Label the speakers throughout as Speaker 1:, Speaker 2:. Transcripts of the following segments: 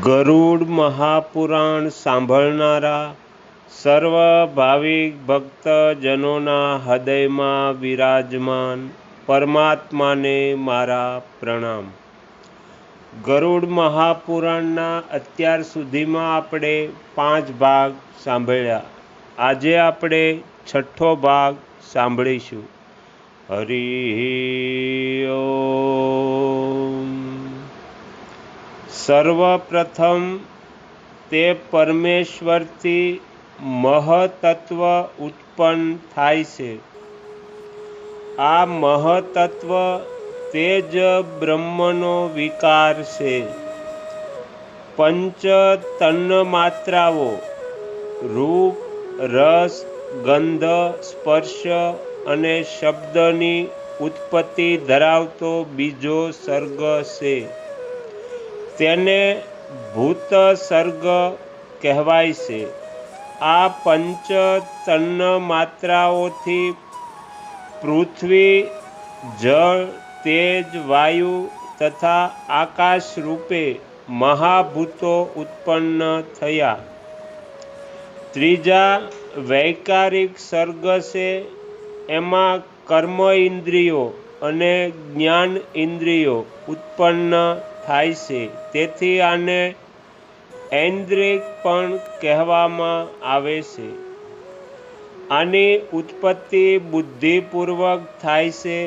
Speaker 1: ગરુડ મહાપુરાણ સાંભળનારા સર્વ ભાવિક ભક્તજનોના હૃદયમાં વિરાજમાન પરમાત્માને મારા પ્રણામ। ગરુડ મહાપુરાણના અત્યાર સુધીમાં આપણે 5 ભાગ સાંભળ્યા। આજે આપણે 6થો ભાગ સાંભળીશું। હરિ ઓમ। સર્વપ્રથમ તે પરમેશ્વરથી મહતત્વ ઉત્પન્ન થાય છે। આ મહતત્વ તે જ બ્રહ્મનો વિકાર છે। પંચ તન્માત્રાઓ રૂપ, રસ, ગંધ, સ્પર્શ અને શબ્દની ઉત્પત્તિ ધરાવતો બીજો સર્ગ છે। તેને ભૂત સર્ગ કહેવાય છે। આ પંચ તન્માત્રાઓથી પૃથ્વી, જળ, તેજ, વાયુ તથા આકાશ રૂપે મહાભૂતો ઉત્પન્ન થયા। ત્રીજા વૈકારિક સર્ગ છે। એમાં કર્મ ઇન્દ્રિયો અને જ્ઞાન ઇન્દ્રિયો ઉત્પન્ન થાય છે। તેથી આને ઐન્દ્રિક પણ કહેવામાં આવે છે। આની ઉત્પત્તિ બુદ્ધિપૂર્વક થાય છે।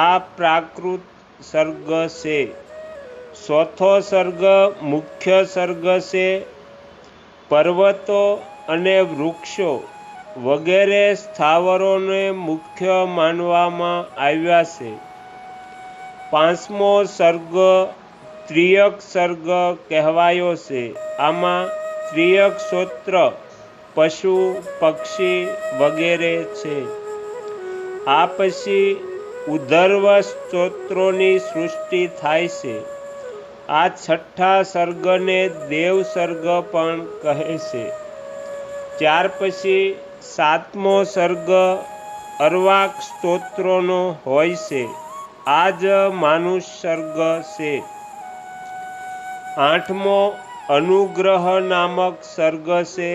Speaker 1: આ પ્રાકૃત સર્ગ છે। ચોથો સર્ગ મુખ્ય સર્ગ છે। પર્વતો અને વૃક્ષો વગેરે સ્થાવરોને મુખ્ય માનવામાં આવ્યા છે। પાંચમો સર્ગ ત્રિયક સર્ગ કહેવાયો છે। આમાં ત્રિયક શ્રોત્ર, પશુ, પક્ષી વગેરે છે। આ પછી ઉધર્વ સ્ત્રોત્રોની સૃષ્ટિ થાય છે। આ છઠ્ઠા સર્ગને દેવ સર્ગ પણ કહે છે। ત્યાર પછી સાતમો સર્ગ અર્વાક સ્તોત્રોનો હોય છે। આ જ માનુષ સર્ગ છે। આઠમો અનુગ્રહ નામક સર્ગ છે।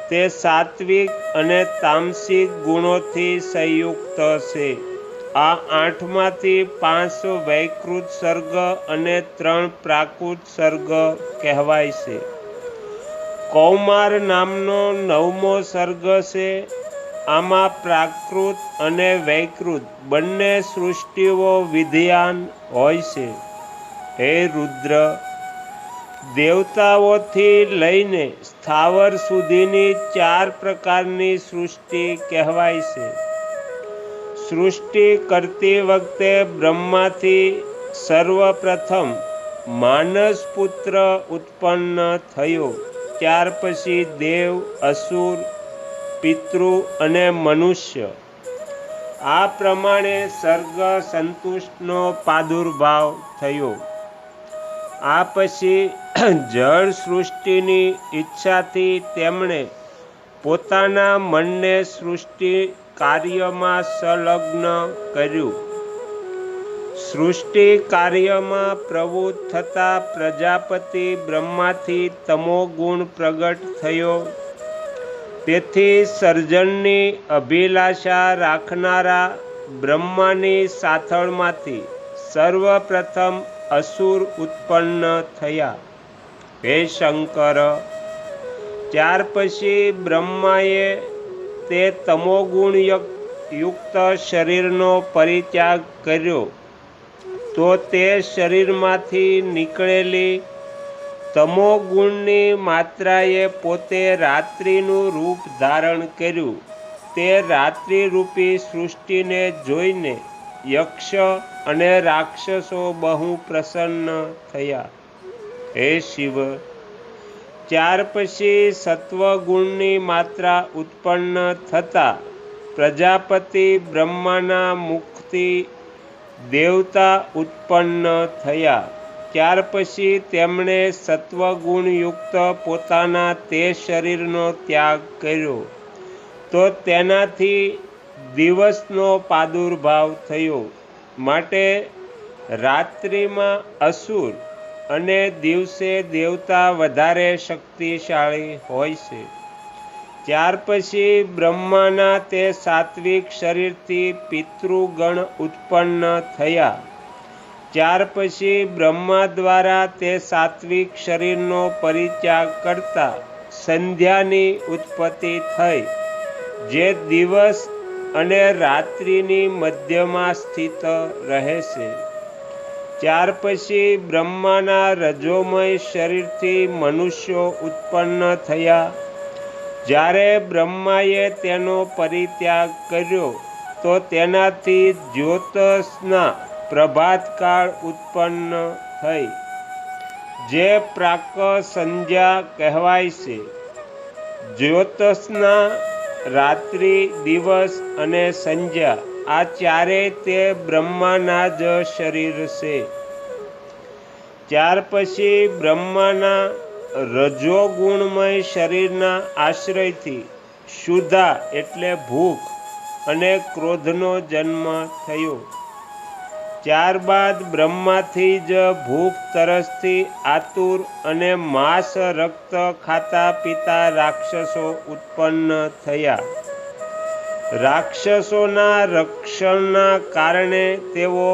Speaker 1: તે સાત્વિક અને તામસિક ગુણોથી સંયુક્ત છે। આ 8માંથી 5 વૈકૃત સર્ગ અને 3 પ્રાકૃત સર્ગ કહેવાય છે। કૌમાર નામનો 9મો સર્ગ છે। આમાં પ્રાકૃત અને વૈકૃત બંને સૃષ્ટિઓ વિદ્યમાન હોય છે। હે રુદ્ર, દેવતાઓથી લઈને સ્થાવર સુધીની 4 પ્રકારની સૃષ્ટિ કહેવાય છે। સૃષ્ટિ કરતી વખતે બ્રહ્માથી સર્વપ્રથમ માનસ પુત્ર ઉત્પન્ન થયો। ત્યાર પછી દેવ, અસુર, પિતૃ અને મનુષ્ય। આ પ્રમાણે સર્ગ સંતુષ્ટનો પ્રાદુર્ભાવ થયો। આ પછી જળ સૃષ્ટિની ઈચ્છાથી તેમણે પોતાના મનને સૃષ્ટિ કાર્યમાં સંલગ્ન કર્યું। સૃષ્ટિ કાર્યમાં પ્રવૃત્ત થતા પ્રજાપતિ બ્રહ્માથી તમોગુણ પ્રગટ થયો। તેથી સર્જનની અભિલાષા રાખનારા બ્રહ્માની સાથળમાંથી સર્વપ્રથમ અસુર ઉત્પન્ન થયા। હે શંકર, ત્યાર પછી બ્રહ્માએ તે તમોગુણ યુક્ત શરીરનો પરિત્યાગ કર્યો તો તે શરીરમાંથી નીકળેલી તમોગુણની માત્રાએ પોતે રાત્રિનું રૂપ ધારણ કર્યું। તે રાત્રિરૂપી સૃષ્ટિને જોઈને યક્ષ અને રાક્ષસો બહુ પ્રસન્ન થયા। હે શિવ, ત્યાર પછી સત્વગુણની માત્રા ઉત્પન્ન થતાં પ્રજાપતિ બ્રહ્માના મુખથી દેવતા ઉત્પન્ન થયા। ત્યાર પછી તેમણે સત્વગુણયુક્ત પોતાના તે શરીરનો ત્યાગ કર્યો તો તેનાથી દિવસનો પ્રાદુર્ભાવ થયો। માટે રાત્રિમાં અસુર અને દિવસે દેવતા વધારે શક્તિશાળી હોય છે. ત્યાર પછી બ્રહ્માના તે સાત્વિક શરીરથી પિતૃગણ ઉત્પન્ન થયા. ત્યાર પછી બ્રહ્મા દ્વારા તે સાત્વિક શરીરનો પરિત્યાગ કરતા સંધ્યાની ઉત્પત્તિ થઈ, જે દિવસ અને રાત્રિની મધ્યમાં સ્થિત રહે છે. ત્યાર પછી બ્રહ્માના રજોમય શરીરથી મનુષ્યો ઉત્પન્ન થયા. જ્યારે બ્રહ્માએ તેનો પરિત્યાગ કર્યો તો તેનાથી જ્યોતષના પ્રભાતકાળ ઉત્પન્ન થઈ, જે પ્રાક સંધ્યા કહેવાય છે. જ્યોતષના રાત્રિ, દિવસ અને સંધ્યા આ ચારેય તે બ્રહ્માના જ શરીર છે. ત્યાર પછી બ્રહ્માના રજોગુણમય શરીરના આશ્રયથી ક્ષુધા એટલે ભૂખ અને ક્રોધનો જન્મ થયો. ત્યારબાદ બ્રહ્માથી જ ભૂખ તરસથી આતુર અને માંસ રક્ત ખાતા પીતા રાક્ષસો ઉત્પન્ન થયા. રાક્ષસોના રક્ષણના કારણે તેઓ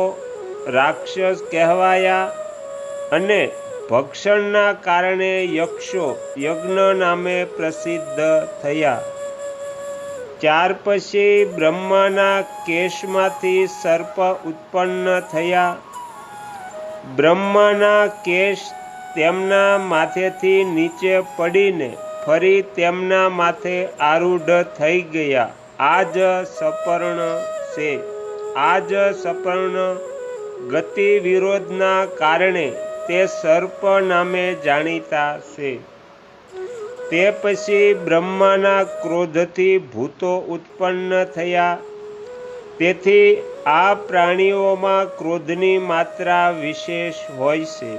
Speaker 1: રાક્ષસ કહેવાયા અને ભક્ષણના કારણે યક્ષો યજ્ઞ નામે પ્રસિદ્ધ થયા. ત્યાર પછી બ્રહ્માના કેશમાંથી સર્પ ઉત્પન્ન થયા. બ્રહ્માના કેશ તેમના માથેથી નીચે પડીને ફરી તેમના માથે આરૂઢ થઈ ગયા. આ જ સપર્ણ છે. આ જ સપર્ણ ગતિ વિરોધના કારણે તે સર્પ નામે જાણીતા છે. તે પછી બ્રહ્માના ક્રોધથી ભૂતો ઉત્પન્ન થયા. તેથી આ પ્રાણીઓમાં ક્રોધની માત્રા વિશેષ હોય છે.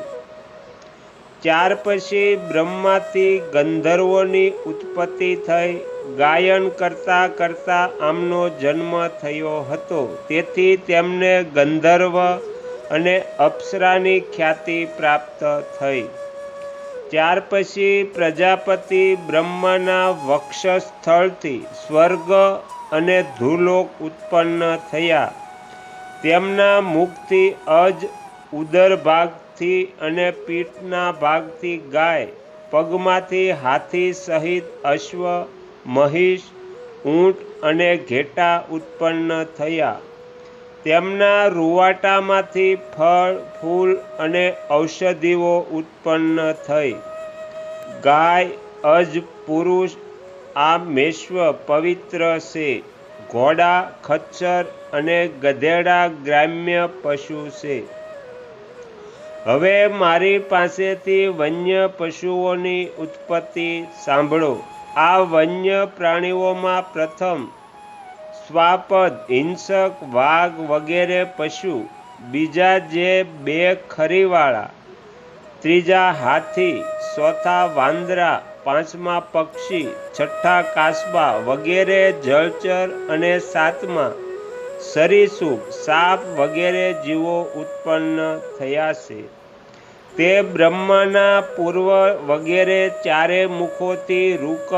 Speaker 1: ત્યાર પછી બ્રહ્માથી ગંધર્વોની ઉત્પત્તિ થઈ. ગાયન કરતાં કરતાં આમનો જન્મ થયો હતો. તેથી તેમને ગંધર્વ અને અપ્સરાની ખ્યાતિ પ્રાપ્ત થઈ. ત્યાર પછી પ્રજાપતિ બ્રહ્માના વક્ષસ્થળથી સ્વર્ગ અને ધુલોક ઉત્પન્ન થયા. તેમના મુખથી અજ, ઉદર ભાગથી અને પીઠના ભાગથી ગાય, પગમાંથી હાથી સહિત અશ્વ, મહિષ, ઊંટ અને ઘેટા ઉત્પન્ન થયા. તેમના રૂવાટામાંથી ફળ, ફૂલ અને ઔષધિઓ ઉત્પન્ન થઈ. ગાય, અજ પુરુષ, આ મેશ્વ પવિત્ર છે. ઘોડા, ખચ્ચર અને ગધેડા ગ્રામ્ય પશુ છે. હવે મારી પાસેથી વન્ય પશુઓની ઉત્પત્તિ સાંભળો. આ વન્ય પ્રાણીઓમાં પ્રથમ શ્વાપદ, હિંસક, વાઘ વગેરે પશુ, બીજા જે બે ખરીવાળા, ત્રીજા હાથી, ચોથા વાંદરા, પાંચમા પક્ષી, છઠ્ઠા કાસબા વગેરે જળચર અને સાતમા સરીસૃપ, સાપ વગેરે જીવો ઉત્પન્ન થયા છે. તે બ્રહ્માના પૂર્વ વગેરે ચારે મુખોથી રુક,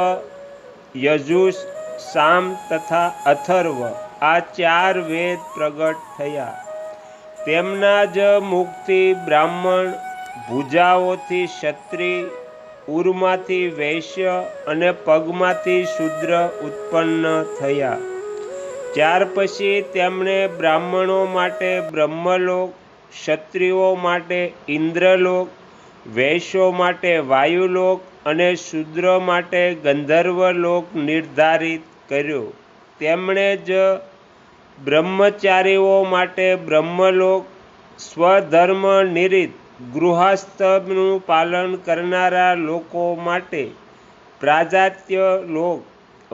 Speaker 1: યજુષ, સામ તથા અથર્વ આ ચાર વેદ પ્રગટ થયા. તેમના જ મુખથી બ્રાહ્મણ, ભુજાઓથી ક્ષત્રિય, ઉરમાંથી વૈશ્ય અને પગમાંથી શૂદ્ર ઉત્પન્ન થયા. ત્યાર પછી તેમણે બ્રાહ્મણો માટે બ્રહ્મલોક, ક્ષત્રિયો માટે ઇન્દ્રલોક, વૈશ્યો માટે વાયુલોક અને શૂદ્ર માટે ગંધર્વલોક નિર્ધારિત કર્યો. તેમણે જ બ્રહ્મચારીઓ માટે બ્રહ્મલોક, સ્વધર્મ નિરિત ગૃહસ્થનું પાલન કરનારા લોકો માટે પ્રાજાત્ય લોક,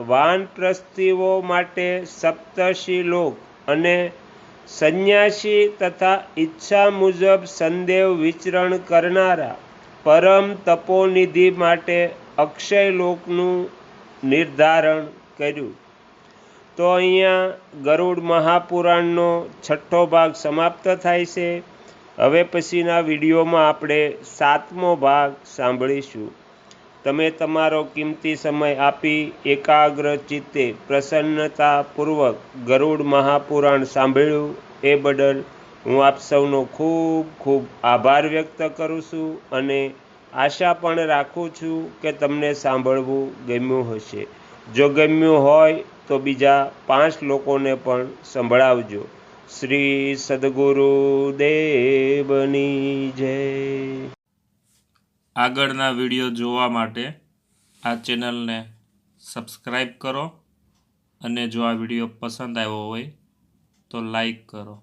Speaker 1: વાનપ્રસ્થીઓ માટે સપ્તર્ષિલોક અને સંન્યાસી તથા ઈચ્છા મુજબ સંદેવ વિચરણ કરનારા પરમ તપોનિધિ માટે અક્ષયલોકનું નિર્ધારણ કર્યું. તો અહીંયા ગરુડ મહાપુરાણનો 6ઠ્ઠો ભાગ સમાપ્ત થાય છે. હવે પછીના વિડીયોમાં આપણે 7મો ભાગ સાંભળીશું. તમે તમારો કિંમતી સમય આપી એકાગ્ર ચિત્તે પ્રસન્નતાપૂર્વક ગરુડ મહાપુરાણ સાંભળ્યું એ બદલ હું આપ સૌનો ખૂબ ખૂબ આભાર વ્યક્ત કરું છું અને આશા પણ રાખું છું કે તમને સાંભળવું ગમ્યું હશે. જો ગમ્યું હોય તો બીજા 5 લોકોને પણ સંભળાવજો. શ્રી સદગુરુદેવની જય.
Speaker 2: આગળના વિડીયો જોવા માટે આ ચેનલને સબસ્ક્રાઈબ કરો અને જો આ વિડીયો પસંદ આવ્યો હોય તો લાઈક કરો.